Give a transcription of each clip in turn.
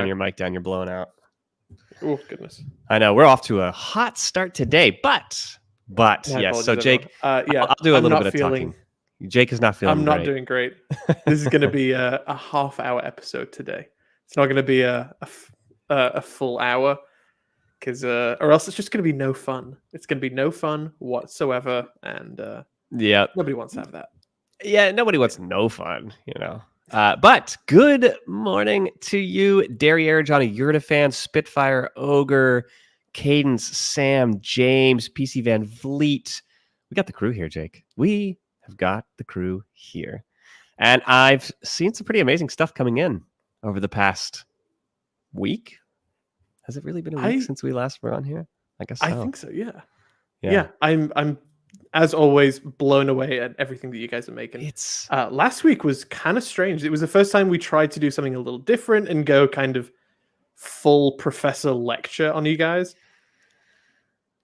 turn your mic down. You're blowing out. Oh, goodness. I know. We're off to a hot start today, but yes. So, Jake, yeah, I'll do a little bit of talking. Jake is not feeling I'm great. not doing great. This is going to be a half-hour episode today. It's not going to be a full hour, or else it's just going to be no fun. It's going to be no fun whatsoever, and nobody wants to have that. Yeah, nobody wants no fun, But good morning to you, Derriere, Johnny Yurda fan, Spitfire, Ogre, Cadence, Sam, James, PC Van Vliet. We got the crew here, Jake. We have got the crew here. And I've seen some pretty amazing stuff coming in over the past week. Has it really been a week since we last were on here? I guess so. I think so, yeah. I'm as always blown away at everything that you guys are making. Last week was kind of strange. It was the first time we tried to do something a little different and go kind of full professor lecture on you guys.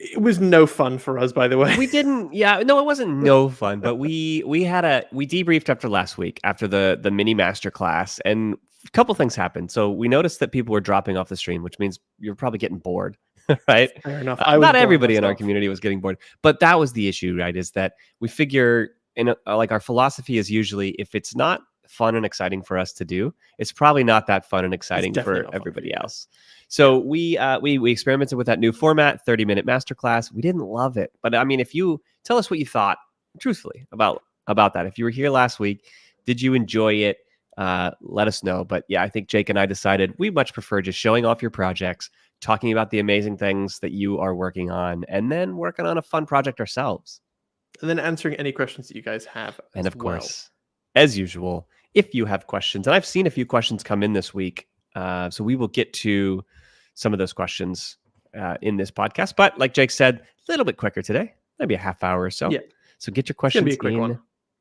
It was no fun for us, by the way. We didn't. Yeah, no, it wasn't no fun. But we debriefed after last week, after the mini master class, and a couple things happened. So we noticed that people were dropping off the stream, which means you're probably getting bored, right? Fair enough. Not everybody in our community was getting bored, but that was the issue, right? Is that we figure our philosophy is usually if it's not fun and exciting for us to do, it's probably not that fun and exciting for everybody else. So we experimented with that new format, 30-minute masterclass. We didn't love it, but I mean, if you tell us what you thought, truthfully about that, if you were here last week, did you enjoy it? Let us know. But yeah, I think Jake and I decided we much prefer just showing off your projects, talking about the amazing things that you are working on, and then working on a fun project ourselves, and then answering any questions that you guys have. And of course, as usual, if you have questions, and I've seen a few questions come in this week, so we will get to some of those questions in this podcast. But like Jake said, a little bit quicker today, maybe a half hour or so. Yeah. So get your questions be a quick one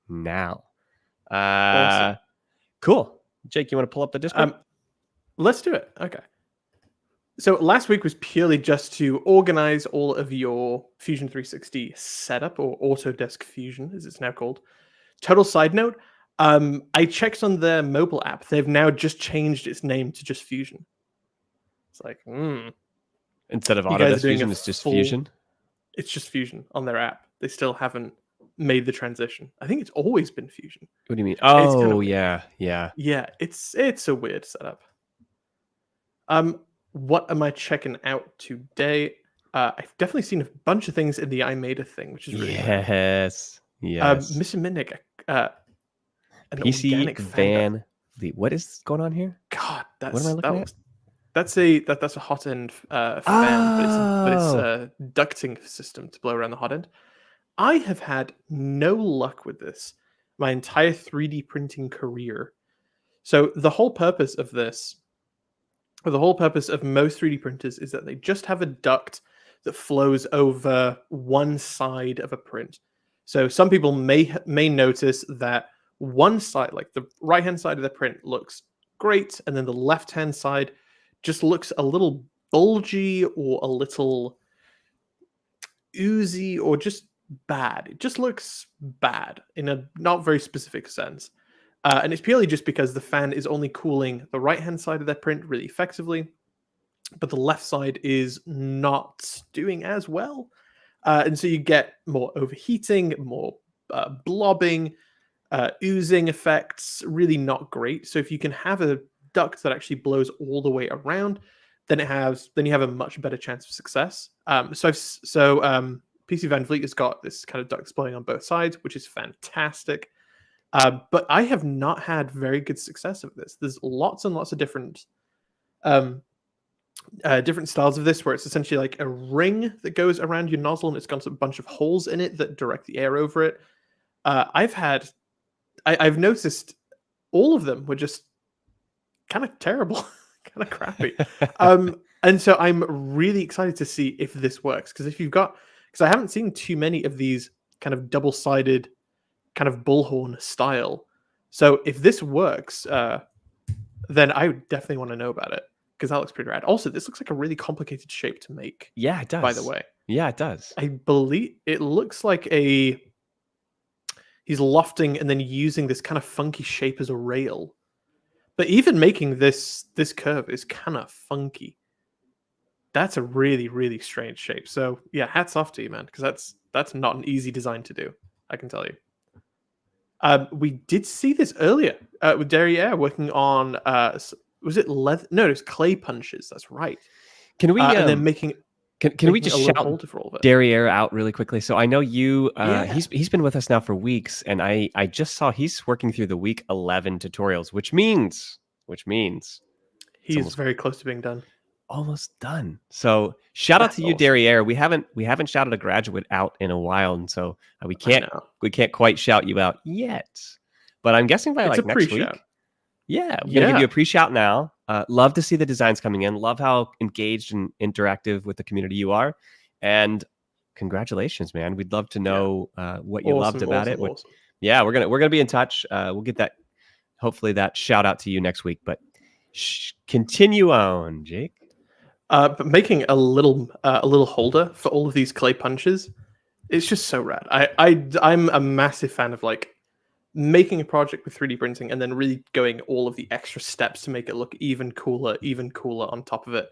now. Awesome. Cool. Jake, you want to pull up the Discord? Let's do it. Okay. So last week was purely just to organize all of your Fusion 360 setup, or Autodesk Fusion, as it's now called. Total side note, I checked on their mobile app. They've now just changed its name to just Fusion. It's like, Instead of Autodesk Fusion, it's just Fusion? It's just Fusion on their app. They still haven't made the transition. I think it's always been Fusion. What do you mean? Oh, yeah. Yeah, it's a weird setup. What am I checking out today? I've definitely seen a bunch of things in the I Made a thing, which is really yes. Mr. Minnick, an PC Van Vliet. What is going on here? God, what am I looking at? That's a Hotend fan, but it's a ducting system to blow around the hot end. I have had no luck with this my entire 3D printing career. So the whole purpose of this, or the whole purpose of most 3D printers, is that they just have a duct that flows over one side of a print. So some people may notice that one side, like the right-hand side of the print, looks great, and then the left-hand side just looks a little bulgy or a little oozy or just bad. It just looks bad in a not very specific sense. And it's purely just because the fan is only cooling the right-hand side of their print really effectively, but the left side is not doing as well. And so you get more overheating, more blobbing, oozing effects, really not great. So if you can have a duct that actually blows all the way around, then you have a much better chance of success. So PC Van Vliet has got this kind of duct blowing on both sides, which is fantastic. But I have not had very good success with this. There's lots and lots of different styles of this, where it's essentially like a ring that goes around your nozzle, and it's got a bunch of holes in it that direct the air over it. I've noticed all of them were just kind of terrible, kind of crappy. And so I'm really excited to see if this works, because I haven't seen too many of these kind of double-sided kind of bullhorn style. So if this works, then I would definitely want to know about it, because that looks pretty rad. Also, this looks like a really complicated shape to make. Yeah, it does. By the way. Yeah, it does. I believe it looks like he's lofting and then using this kind of funky shape as a rail. But even making this curve is kind of funky. That's a really, really strange shape. So yeah, hats off to you, man, because that's not an easy design to do, I can tell you. We did see this earlier with Derriere working on was it leather? No, it was clay punches. That's right. Can we and then making we just a little shout holder for all of it. Derriere out really quickly? So I know you. Yeah. He's been with us now for weeks, and I just saw he's working through the week 11 tutorials, which means He's very close to being done. Almost done. So shout out to you, awesome. Derriere. We haven't shouted a graduate out in a while, and so we can't quite shout you out yet. But I'm guessing by like next week. Yeah, we're gonna give you a pre-shout now. Love to see the designs coming in. Love how engaged and interactive with the community you are, and congratulations, man. We'd love to know what you loved about it. Awesome. Yeah, we're gonna be in touch. We'll get that. Hopefully, that shout out to you next week. But continue on, Jake. But making a little holder for all of these clay punches, it's just so rad. I'm a massive fan of like making a project with 3D printing and then really going all of the extra steps to make it look even cooler on top of it.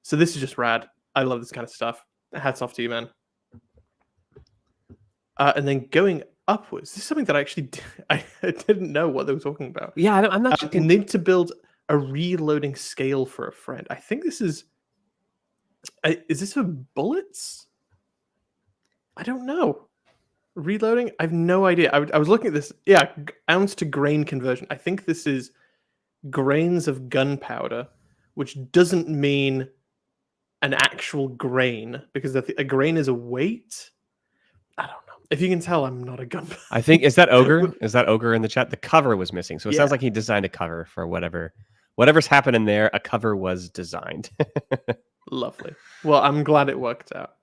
So this is just rad. I love this kind of stuff. Hats off to you, man. And then going upwards, this is something that I didn't know what they were talking about. Yeah, I'm not sure. Need to build a reloading scale for a friend. I think this is this for bullets? I don't know. Reloading? I have no idea. I was looking at this. Yeah, ounce to grain conversion. I think this is grains of gunpowder, which doesn't mean an actual grain because a grain is a weight. I don't know. If you can tell, I'm not a gun. I think is that Ogre? Is that Ogre in the chat? The cover was missing, so it sounds like he designed a cover for whatever's happening there. A cover was designed. Lovely. Well, I'm glad it worked out.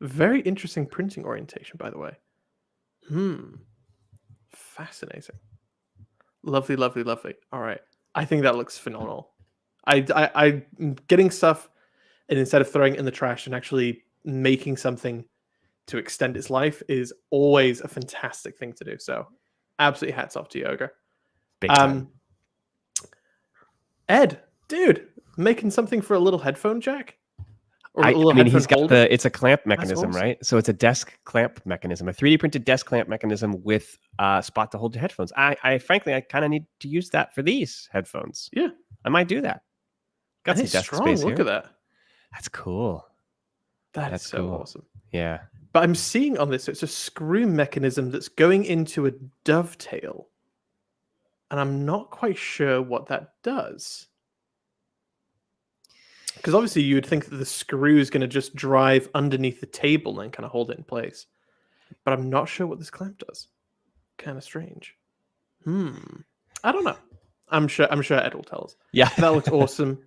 Very interesting printing orientation, by the way. Fascinating. Lovely, lovely, lovely. All right. I think that looks phenomenal. I'm getting stuff, and instead of throwing it in the trash and actually making something to extend its life is always a fantastic thing to do. So absolutely hats off to you, Ogre. Big time. Ed, dude, making something for a little headphone jack? I mean, he's got it's a clamp mechanism, awesome. Right? So it's a desk clamp mechanism, a 3D printed desk clamp mechanism with a spot to hold your headphones. I frankly kind of need to use that for these headphones. Yeah. I might do that. Got some desk space here. Look at that. That's cool. That's so cool. Awesome. Yeah. But I'm seeing on this, it's a screw mechanism that's going into a dovetail. And I'm not quite sure what that does. Because obviously you would think that the screw is going to just drive underneath the table and kind of hold it in place. But I'm not sure what this clamp does. Kind of strange. I don't know. I'm sure Ed will tell us. Yeah. That looks awesome.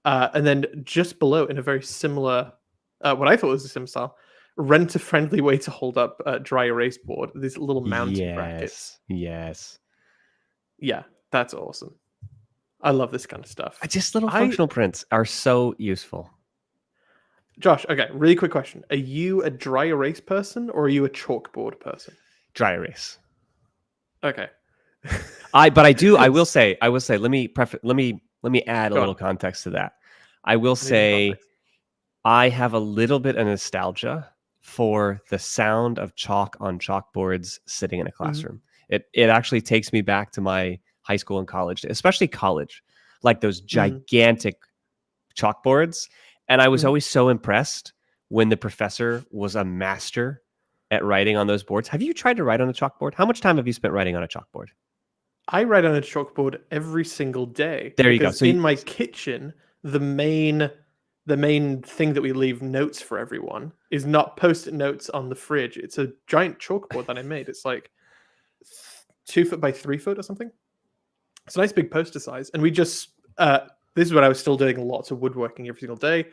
And then just below, in a very similar, what I thought was a sim style, rent-a-friendly way to hold up a dry erase board. These little mounting brackets. Yes. Yeah, that's awesome. I love this kind of stuff. Just little functional prints are so useful. Josh, okay, really quick question. Are you a dry erase person or are you a chalkboard person? Dry erase. Okay. I will say, let me add a little context to that. I will say I have a little bit of nostalgia for the sound of chalk on chalkboards sitting in a classroom. It actually takes me back to my high school and college, especially college, like those gigantic chalkboards. And I was always so impressed when the professor was a master at writing on those boards. Have you tried to write on a chalkboard? How much time have you spent writing on a chalkboard? I write on a chalkboard every single day. There you go. So in my kitchen, the main thing that we leave notes for everyone is not post-it notes on the fridge. It's a giant chalkboard that I made. It's like 2 foot by 3 foot or something. It's a nice big poster size. And we just, this is what I was still doing lots of woodworking every single day.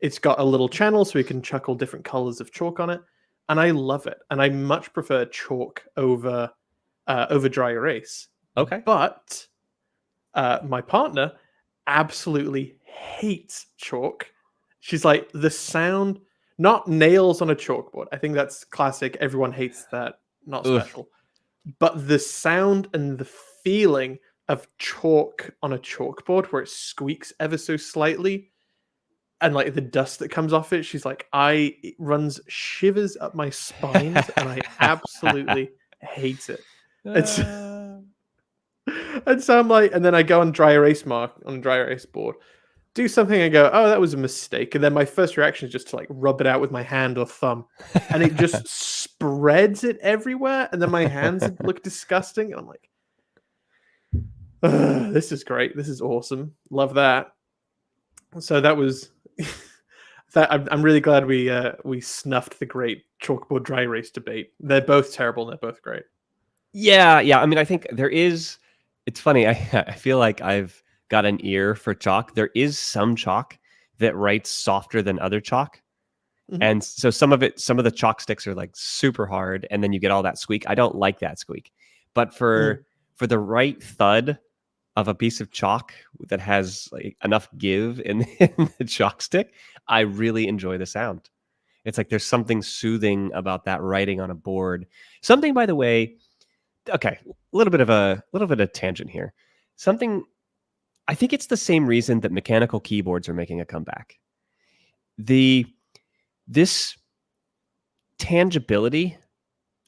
It's got a little channel so we can chuck all different colors of chalk on it. And I love it. And I much prefer chalk over dry erase. Okay. But my partner absolutely hates chalk. She's like, the sound, not nails on a chalkboard. I think that's classic. Everyone hates that. Not special. But the sound and the feeling of chalk on a chalkboard where it squeaks ever so slightly, and like the dust that comes off it, she's like, it runs shivers up my spines, and I absolutely hate it. It's and so I'm like, and then I go on dry erase board, do something and go, oh, that was a mistake. And then my first reaction is just to like rub it out with my hand or thumb. And it just spreads it everywhere. And then my hands look disgusting. And I'm like, this is great. This is awesome. Love that. So that was that. I'm really glad we snuffed the great chalkboard dry erase debate. They're both terrible and they're both great. Yeah. I mean, I think it's funny. I feel like I've got an ear for chalk. There is some chalk that writes softer than other chalk. Mm-hmm. And so some of the chalk sticks are like super hard, and then you get all that squeak. I don't like that squeak. But for the right thud of a piece of chalk that has like enough give in the chalk stick, I really enjoy the sound. It's like there's something soothing about that writing on a board. Something, by the way, okay, a little bit of a tangent here. I think it's the same reason that mechanical keyboards are making a comeback. This tangibility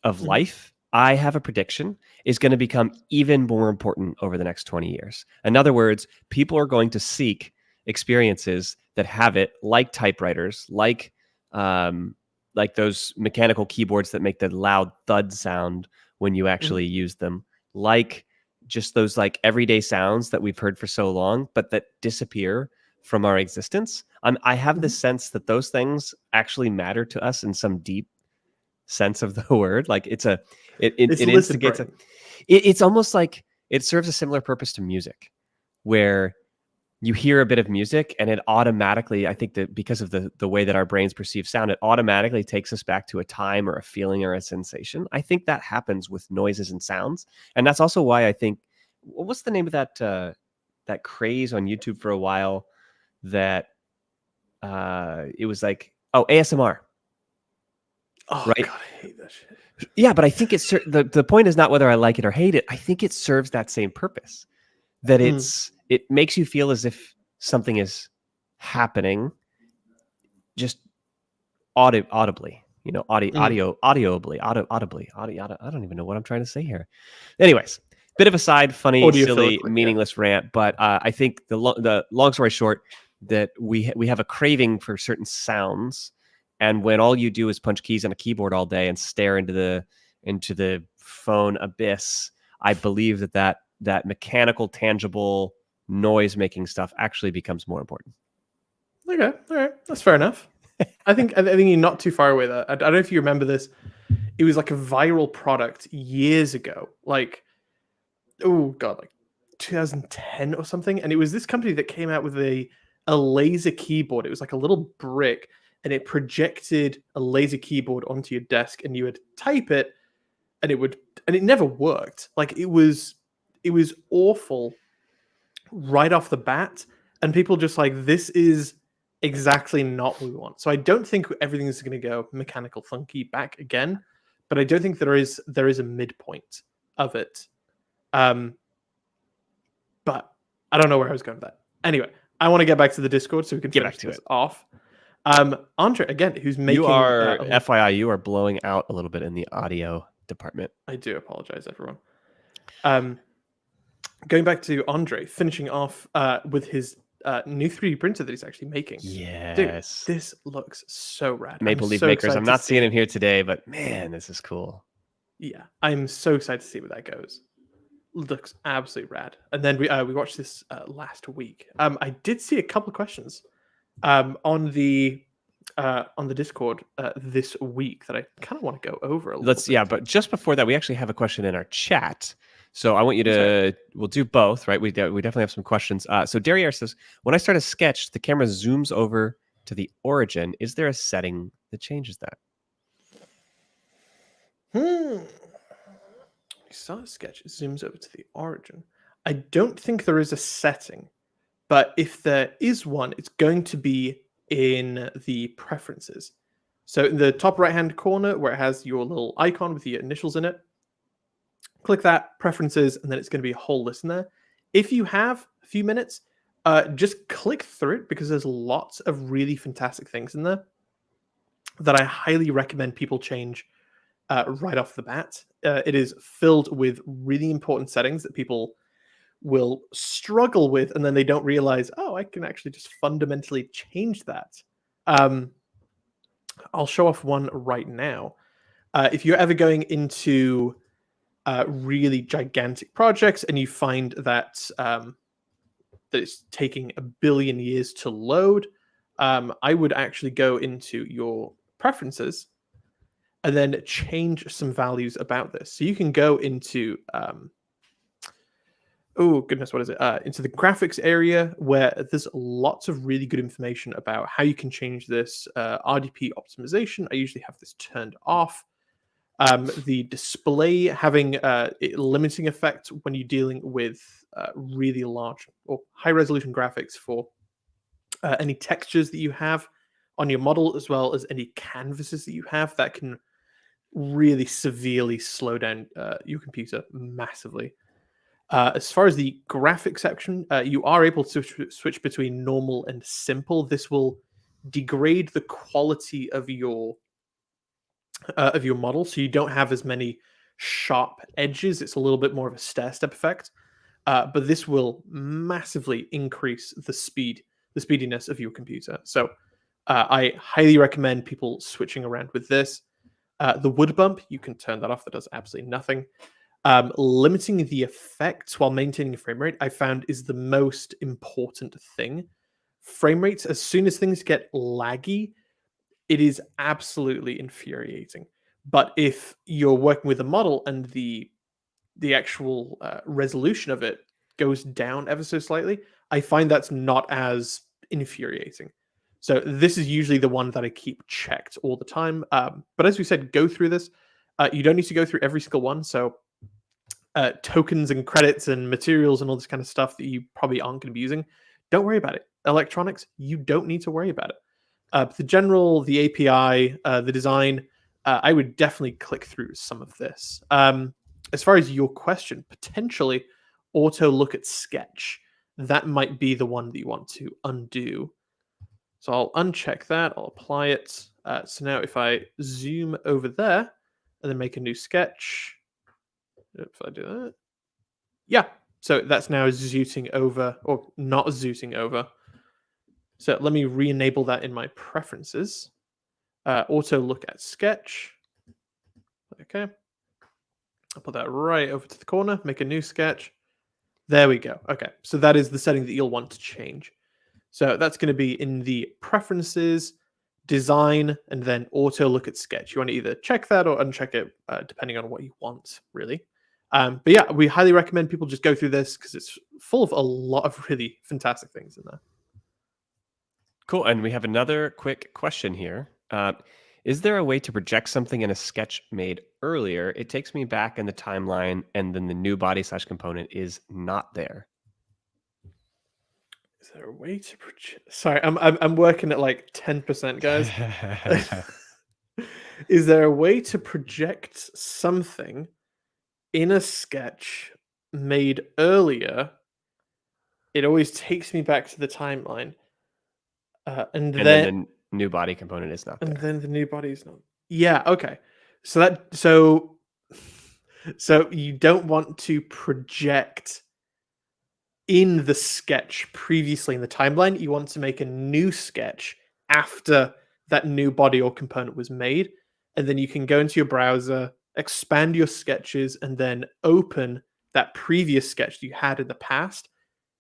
of life, I have a prediction, is going to become even more important over the next 20 years. In other words, people are going to seek experiences that have it, like typewriters, like those mechanical keyboards that make the loud thud sound when you actually use them, like just those like everyday sounds that we've heard for so long, but that disappear from our existence. I have this sense that those things actually matter to us in some deep sense of the word. Like it instigates it's almost like it serves a similar purpose to music, where you hear a bit of music and it automatically, I think that because of the way that our brains perceive sound, it automatically takes us back to a time or a feeling or a sensation. I think that happens with noises and sounds. And that's also why I think, what's the name of that craze on YouTube for a while that it was like, ASMR. Oh, right? God, I hate that shit. Yeah, but I think the point is not whether I like it or hate it. I think it serves that same purpose, that it makes you feel as if something is happening just audibly, audibly. I don't even know what I'm trying to say here. Anyways, bit of a side, funny, silly, meaningless rant, but I think the long story short, that we have a craving for certain sounds, and when all you do is punch keys on a keyboard all day and stare into the phone abyss, I believe that mechanical, tangible noise making stuff actually becomes more important. Okay, all right, that's fair enough. I think you're not too far away there. I don't know if you remember this. It was like a viral product years ago, like 2010 or something, and it was this company that came out with a laser keyboard. It was like a little brick, and it projected a laser keyboard onto your desk, and you would type it, and it never worked. Like it was awful right off the bat, and people just like, this is exactly not what we want. So I don't think everything is going to go mechanical funky back again, but I don't think there is a midpoint of it. But I don't know where I was going with that. Anyway, I want to get back to the Discord so we can get back to it off. Andre, again, who's making... FYI, you are blowing out a little bit in the audio department. I do apologize, everyone. Going back to Andre, finishing off with his new 3D printer that he's actually making. Yes. Dude, this looks so rad. Maple Leaf Makers. I'm not seeing him here today, but man, this is cool. Yeah, I'm so excited to see where that goes. Looks absolutely rad. And then we watched this last week. I did see a couple of questions on the Discord this week that I kind of want to go over a little bit. Yeah, but just before that, we actually have a question in our chat. So I want you to, we'll do both, right? We definitely have some questions. So Derriere says, when I start a sketch, the camera zooms over to the origin. Is there a setting that changes that? You saw a sketch, it zooms over to the origin. I don't think there is a setting, but if there is one, it's going to be in the preferences. So in the top right-hand corner where it has your little icon with your initials in it, click that, preferences, and then it's going to be a whole list in there. if you have a few minutes, just click through it because there's lots of really fantastic things in there that I highly recommend people change right off the bat. It is filled with really important settings that people will struggle with, and then they don't realize, oh, I can actually just fundamentally change that. I'll show off one right now. If you're ever going into really gigantic projects and you find that that it's taking a billion years to load, I would actually go into your preferences and then change some values about this. So you can go into oh goodness, what is it? Into the graphics area where there's lots of really good information about how you can change this RDP optimization. I usually have this turned off. The display having limiting effect when you're dealing with really large or high resolution graphics for any textures that you have on your model, as well as any canvases that you have that can really severely slow down your computer massively. As far as the graphics section, you are able to switch between normal and simple. This will degrade the quality of your model, so you don't have as many sharp edges. It's a little bit more of a stair-step effect, but this will massively increase the speediness of your computer. So I highly recommend people switching around with this. The wood bump, you can turn that off. That does absolutely nothing. Limiting the effects while maintaining a frame rate, I found, is the most important thing. Frame rates, as soon as things get laggy, it is absolutely infuriating. But if you're working with a model and the actual resolution of it goes down ever so slightly, I find that's not as infuriating. So this is usually the one that I keep checked all the time. But as we said, go through this. You don't need to go through every single one. So tokens and credits and materials and all this kind of stuff that you probably aren't going to be using, don't worry about it. Electronics, you don't need to worry about it. The general, the API, the design, I would definitely click through some of this. As far as your question, potentially auto look at sketch. That might be the one that you want to undo. So I'll uncheck that. I'll apply it. So now if I zoom over there and then make a new sketch, if I do that, yeah. So that's now zooting over, or not zooting over. So let me re-enable that in my preferences. Auto look at sketch. Okay. I'll put that right over to the corner, make a new sketch. There we go. Okay. So that is the setting that you'll want to change. So that's going to be in the preferences, design, and then auto look at sketch. You want to either check that or uncheck it, depending on what you want, really. But yeah, we highly recommend people just go through this because it's full of a lot of really fantastic things in there. Cool. And we have another quick question here. Is there a way to project something in a sketch made earlier? It takes me back in the timeline, and then the new body / component is not there. Is there a way to project? Sorry, I'm working at like 10%, guys. Is there a way to project something in a sketch made earlier? It always takes me back to the timeline. And then the new body component is not there. And then the new body is not. Yeah, okay. So you don't want to project in the sketch previously in the timeline. You want to make a new sketch after that new body or component was made. And then you can go into your browser, expand your sketches, and then open that previous sketch that you had in the past,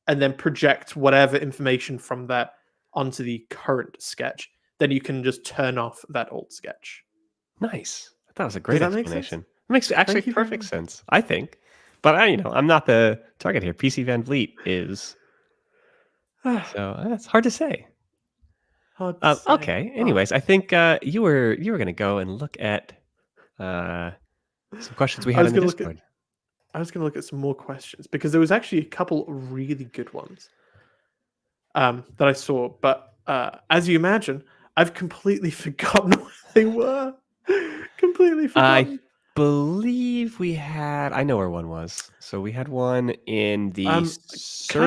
and then project whatever information from that onto the current sketch. Then you can just turn off that old sketch. Nice. That was a great explanation. It makes Thank actually you very perfect much. sense, I think. But I'm not the target here. PC Van Vliet is. So that's hard to say. Hard to say. Okay. Anyways, I think you were going to go and look at some questions we had in the Discord. I was going to look at some more questions because there was actually a couple really good ones that I saw. But as you imagine, I've completely forgotten what they were. Completely forgotten. believe we had. I know where one was. So we had one in the Can I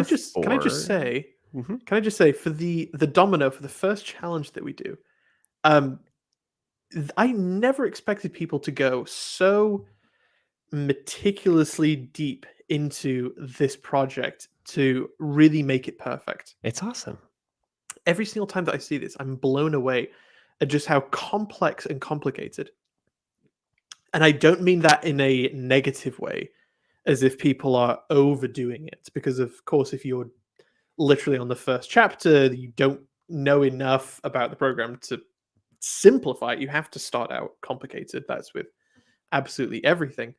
just surfboard. say, Mm-hmm. for the domino for the first challenge that we do, um, I never expected people to go so meticulously deep into this project to really make it perfect. It's awesome. Every single time that I see this, I'm blown away at just how complex and complicated. And I don't mean that in a negative way, as if people are overdoing it. Because, of course, if you're literally on the first chapter, you don't know enough about the program to simplify it. You have to start out complicated. That's with absolutely everything.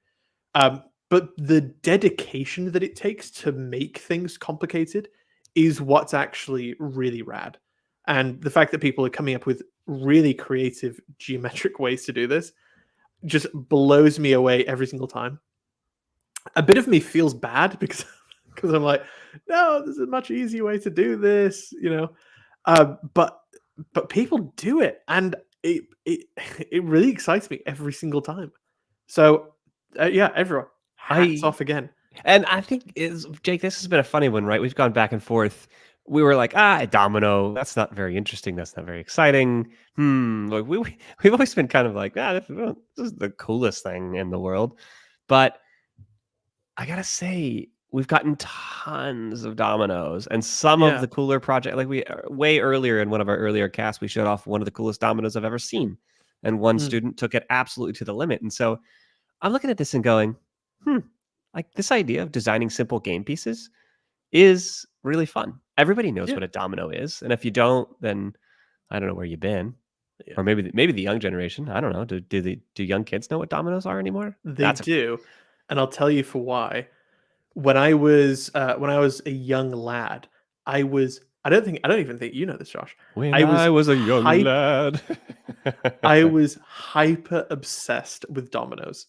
But the dedication that it takes to make things complicated is what's actually really rad. And the fact that people are coming up with really creative geometric ways to do this just blows me away every single time. A bit of me feels bad because I'm like, no, there's a much easier way to do this, but people do it, and it really excites me every single time. So yeah, everyone, hats I off again. And I think Jake, this has been a funny one, right? We've gone back and forth. We were like, domino, that's not very interesting. That's not very exciting. Like we've always been kind of like, this is the coolest thing in the world. But I gotta say, we've gotten tons of dominoes, and some of Yeah. the cooler project, like we way earlier in one of our earlier casts, we showed off one of the coolest dominoes I've ever seen, and one student took it absolutely to the limit. And so I'm looking at this and going, like this idea of designing simple game pieces is really fun. Everybody knows Yeah. what a domino is, and if you don't, then I don't know where you've been, Yeah. or maybe the young generation. I don't know. Do young kids know what dominoes are anymore? They do, and I'll tell you for why. When I was a young lad, I was. I don't even think you know this, Josh. When I was I was a young hyper. lad. I was hyper obsessed with dominoes.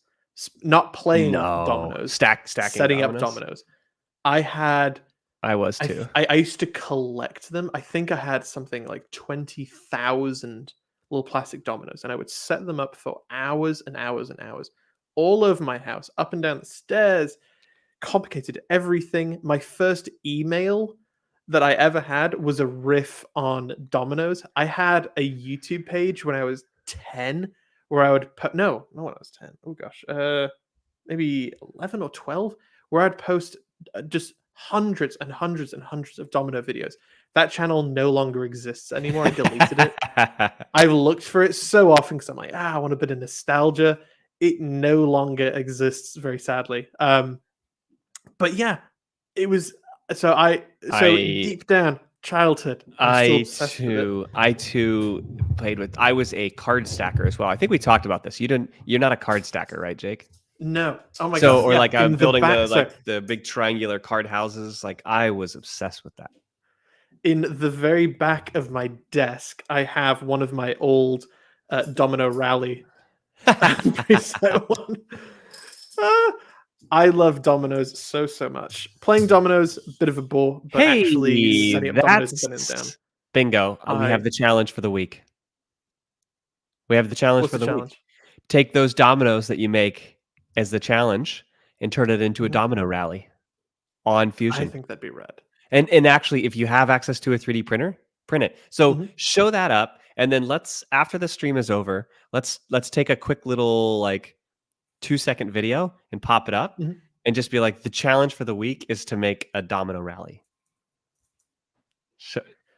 Not playing No, dominoes, stacking setting up dominoes. dominoes. I had I was I, too. th- I used to collect them. I think I had something like 20,000 little plastic dominoes, and I would set them up for hours and hours and hours all over my house, up and down the stairs, complicated everything. My first email that I ever had was a riff on dominoes. I had a YouTube page when I was 10 where I would put no, not when I was 10. Oh gosh. Maybe 11 or 12 where I'd post just hundreds and hundreds and hundreds of domino videos. That channel no longer exists anymore. I deleted it. I've looked for it so often because I'm like, I want a bit of nostalgia. It no longer exists, very sadly. But yeah, it was so I deep down childhood, I'm still obsessed with it. I too played with. I was a card stacker as well. I think we talked about this. You're not a card stacker, right, Jake? No. Oh my So, god. or Yeah. like In the building back, so the big triangular card houses. Like I was obsessed with that. in the very back of my desk, I have one of my old Domino Rally preset one. Ah, I love dominoes so much. Playing dominoes, a bit of a bore, but actually Hey, setting up dominoes and setting them down. bingo. We have the challenge for the week. We have the challenge What's for the the week. challenge? Take those dominoes that you make as the challenge and turn it into a domino rally on I Fusion. think that'd be rad. And actually, if you have access to a 3D printer, print it. So show that up, and then after the stream is over, let's take a quick little 2-second video and pop it up, and just be like, the challenge for the week is to make a domino rally.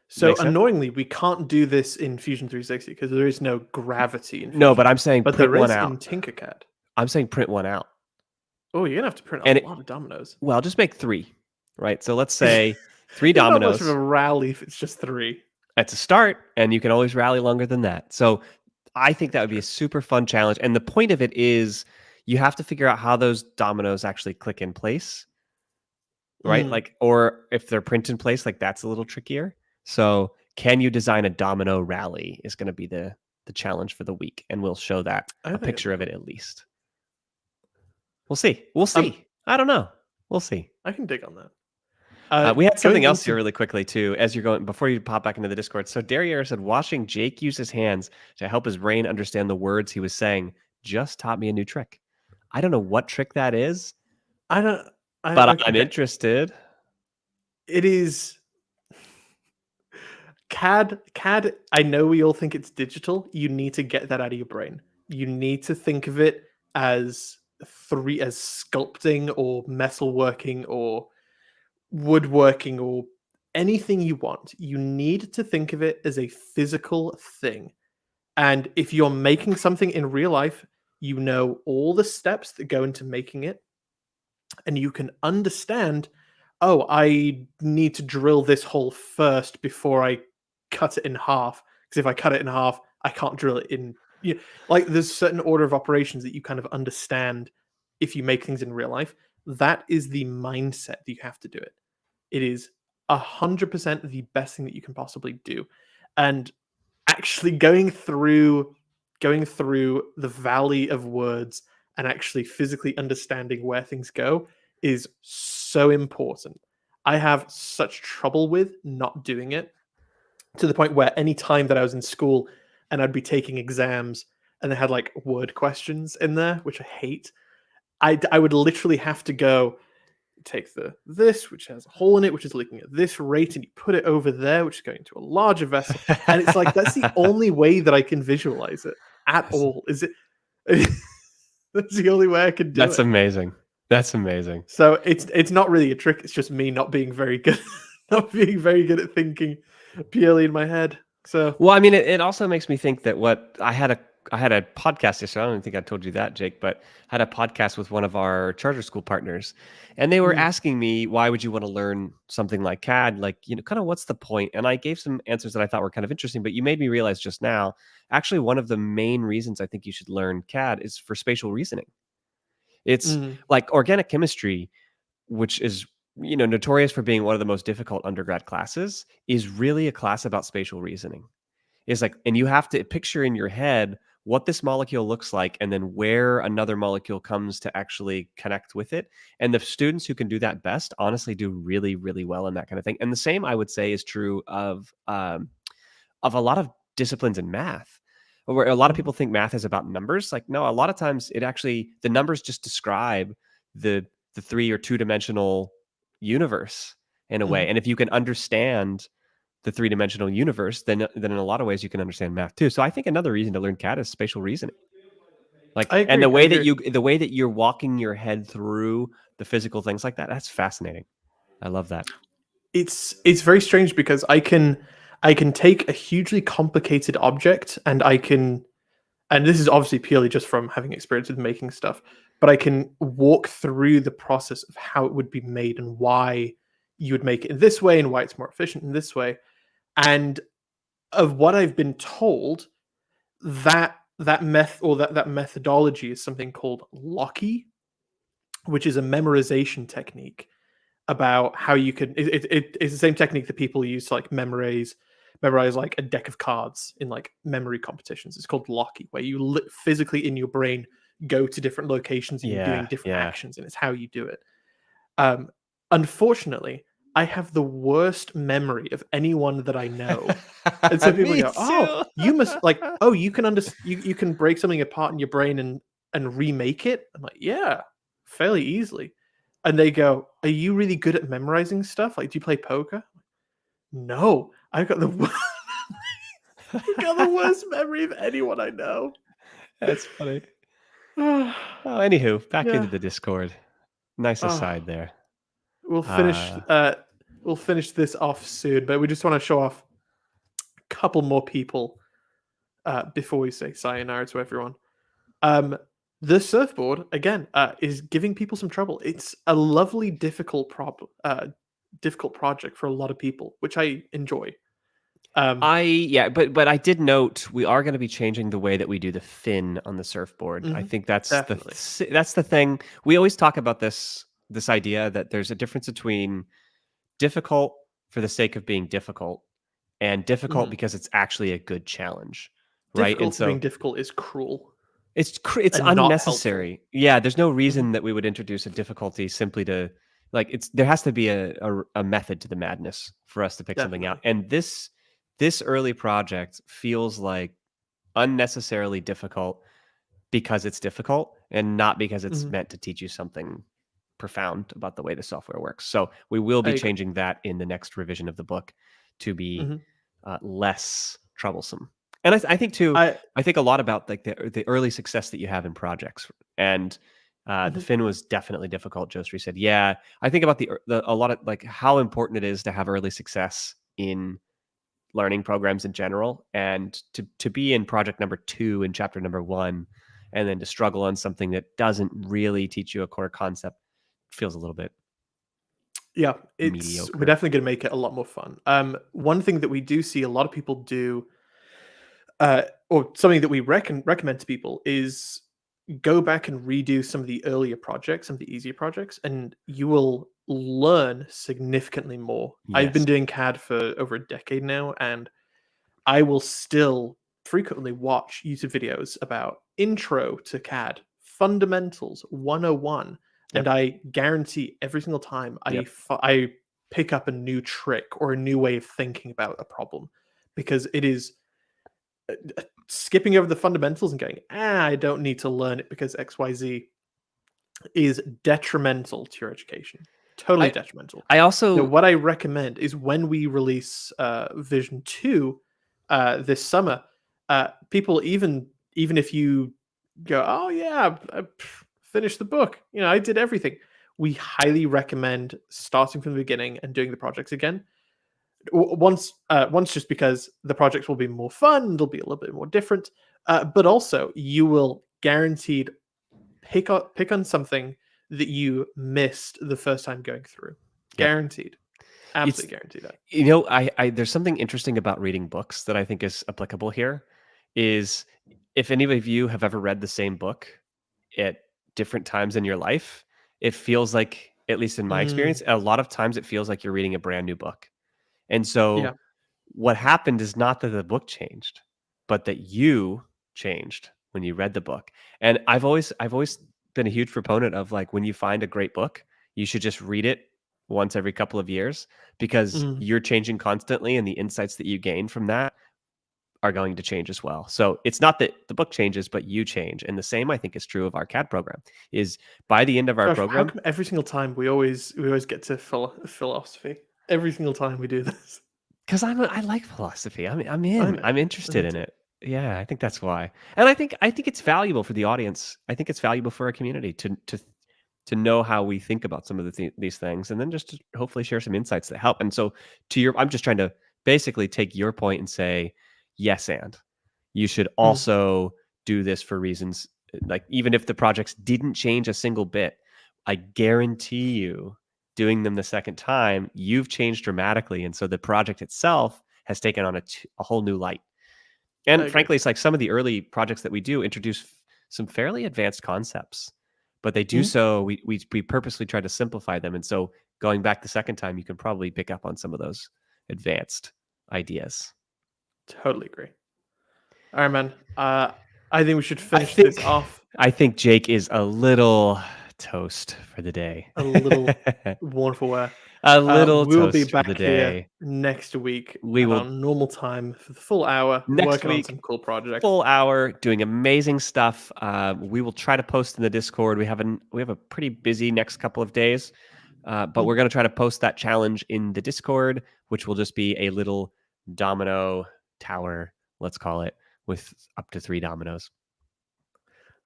So annoyingly, we can't do this in Fusion 360 because there is no gravity in Fusion. No, but I'm saying but print there one is out. in Tinkercad. I'm saying print one out. Oh, you're gonna have to print a lot of dominoes. Well, just make 3, right? So let's say 3 It's dominoes. not much of a rally if it's just 3. That's a start, and you can always rally longer than that. So I think that would be a super fun challenge. And the point of it is you have to figure out how those dominoes actually click in place, right? Or if they're print in place, that's a little trickier. So can you design a domino rally is going to be the challenge for the week. And we'll show that, a picture of it at least. We'll see. I don't know. We'll see. I can dig on that. We had something else here really quickly too, as you're going, before you pop back into the Discord. So Derriere said, watching Jake use his hands to help his brain understand the words he was saying just taught me a new trick. I don't know what trick that is, I don't. but I'm Okay. interested. It is CAD. I know we all think it's digital. You need to get that out of your brain. You need to think of it as as sculpting or metalworking or woodworking or anything you want. You need to think of it as a physical thing. And if you're making something in real life, you know all the steps that go into making it, and you can understand, oh, I need to drill this hole first before I cut it in half. Because if I cut it in half, I can't drill it in. Like there's a certain order of operations that you kind of understand if you make things in real life. That is the mindset that you have to do it. It is 100% the best thing that you can possibly do. And actually going through the valley of words and actually physically understanding where things go is so important. I have such trouble with not doing it, to the point where any time that I was in school and I'd be taking exams and they had like word questions in there, which I hate, I would literally have to go take this, which has a hole in it, which is leaking at this rate, and you put it over there, which is going to a larger vessel. And it's like that's the only way that I can visualize it at all. Is it? That's the only way I can do That's it. amazing. That's amazing. So it's not really a trick. It's just me not being very good, not being very good at thinking purely in my head. So Well, I mean, it also makes me think that what I had a podcast yesterday. I don't even think I told you that, Jake, but I had a podcast with one of our charter school partners, and they were mm, asking me, why would you want to learn something like CAD? Like, kind of what's the point? And I gave some answers that I thought were kind of interesting, but you made me realize just now, actually, one of the main reasons I think you should learn CAD is for spatial reasoning. It's mm, like organic chemistry, which is notorious for being one of the most difficult undergrad classes, is really a class about spatial reasoning. Is like, and you have to picture in your head what this molecule looks like and then where another molecule comes to actually connect with it. And the students who can do that best honestly do really, really well in that kind of thing. And the same I would say is true of a lot of disciplines in math, where a lot of mm. people think math is about numbers. Like, no, a lot of times it actually, the numbers just describe the three or two-dimensional universe in a way. Mhm. And if you can understand the three-dimensional universe, then in a lot of ways you can understand math too. So I think another reason to learn CAD is spatial reasoning. Like, I and agree. I agree. the way that you're walking your head through the physical things like that, that's fascinating. I love that. It's very strange because I can take a hugely complicated object and I can, and this is obviously purely just from having experience with making stuff, but I can walk through the process of how it would be made and why you would make it in this way and why it's more efficient in this way. And of what I've been told, that methodology is something called Locky, which is a memorization technique about how you can. It's the same technique that people use to like memorize like a deck of cards in like memory competitions. It's called Locky, where you physically in your brain go to different locations and you're doing Yeah, different yeah. actions, and it's how you do it. Um, Unfortunately, I have the worst memory of anyone that I know. And so people Me go, "Oh, too. you must like, oh, you can you can break something apart in your brain and remake it." I'm like, "Yeah, fairly easily." And they go, "Are you really good at memorizing stuff? Like, do you play poker?" No, I've got the I've got the worst memory of anyone I know. That's funny. Oh, anywho, back into Yeah. the Discord. Nice Oh, aside there. we'll finish Uh, uh we'll finish this off soon, but we just want to show off a couple more people before we say sayonara to everyone. Um, the surfboard again is giving people some trouble. It's a lovely, difficult project for a lot of people, which I enjoy. Um, yeah, but I did note we are going to be changing the way that we do the fin on the surfboard. I mhm, think definitely. that's the thing. We always talk about this idea that there's a difference between difficult for the sake of being difficult and difficult Mhm. because it's actually a good challenge, right? And Difficult for being so difficult is cruel it's and not helpful. unnecessary. Yeah, there's no Mhm, reason that we would introduce a difficulty simply to like it's there has to be a method to the madness for us to pick something out. definitely. And this early project feels like unnecessarily difficult because it's difficult and not because it's Mhm. meant to teach you something profound about the way the software works. So we will I be agree. changing that in the next revision of the book to be Mhm. less troublesome. And I think too, I I think a lot about like the early success that you have in projects. And the Mhm. Fin was definitely difficult. Josry said, "Yeah, I think about a lot of like how important it is to have early success in learning programs in general, and to be in project number 2 in chapter number 1, and then to struggle on something that doesn't really teach you a core concept feels a little bit Yeah, we're mediocre." definitely gonna make it a lot more fun. One thing that we do see a lot of people do, or something that we recommend to people is go back and redo some of the earlier projects, some of the easier projects, and you will learn significantly more. I've been Yes. doing CAD for over a decade now, and I will still frequently watch YouTube videos about intro to CAD, fundamentals 101, and Yep. I guarantee every single time Yep. I pick up a new trick or a new way of thinking about a problem, because it is skipping over the fundamentals and going, I don't need to learn it because XYZ is detrimental to your education. Totally I detrimental. I Now, also what I recommend is when we release Vision 2 this summer, people, even if you go, oh yeah, finished the book, I did everything. We highly recommend starting from the beginning and doing the projects again. Once just because the projects will be more fun, they'll be a little bit more different, but also you will guaranteed pick on something that you missed the first time going through. yep. Guaranteed. It's Absolutely guaranteed that. I there's something interesting about reading books that I think is applicable here, is if any of you have ever read the same book at different times in your life, it feels like, at least in my Mm, experience, a lot of times it feels like you're reading a brand new book. And yeah. so what happened is not that the book changed, but that you changed when you read the book. And I've always been a huge proponent of, like, when you find a great book, you should just read it once every couple of years, because Mm, you're changing constantly and the insights that you gain from that are going to change as well. So it's not that the book changes, but you change. And the same I think is true of our CAD program, is by the end of our Josh, how program, come every single time we always get to philosophy? Every single time we do this. because I like philosophy. I know. I'm Me interested in too. it. Yeah, I think that's why. And I think it's valuable for the audience. I think it's valuable for our community to know how we think about some of these things, and then just to hopefully share some insights that help. And so, I'm just trying to basically take your point and say, yes, and you should Mm, also do this for reasons like, even if the projects didn't change a single bit, I guarantee you, doing them the second time, you've changed dramatically, and so the project itself has taken on a whole new light. I And agree. frankly, it's like some of the early projects that we do introduce some fairly advanced concepts, but they do Mhm. so. We purposely try to simplify them, and so going back the second time, you can probably pick up on some of those advanced ideas. Totally agree. All right, man. I think we should I finish this think off I think Jake is a little toast for the day. a little wonderful way. A little We will be toast for the back here day. next week We at our will normal time for the full hour, next working on week, some cool projects. full hour, doing amazing stuff. We will try to post in the Discord. We have a pretty busy next couple of days, but we're Mhm. going to try to post that challenge in the Discord, which will just be a little domino tower, let's call it, with up to 3 dominoes.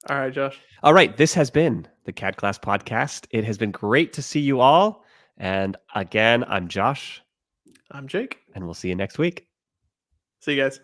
All right, Josh. All right, this has been the CADclass podcast. It has been great to see you all. And again, I'm Josh, I'm Jake. and we'll see you next week. See you guys.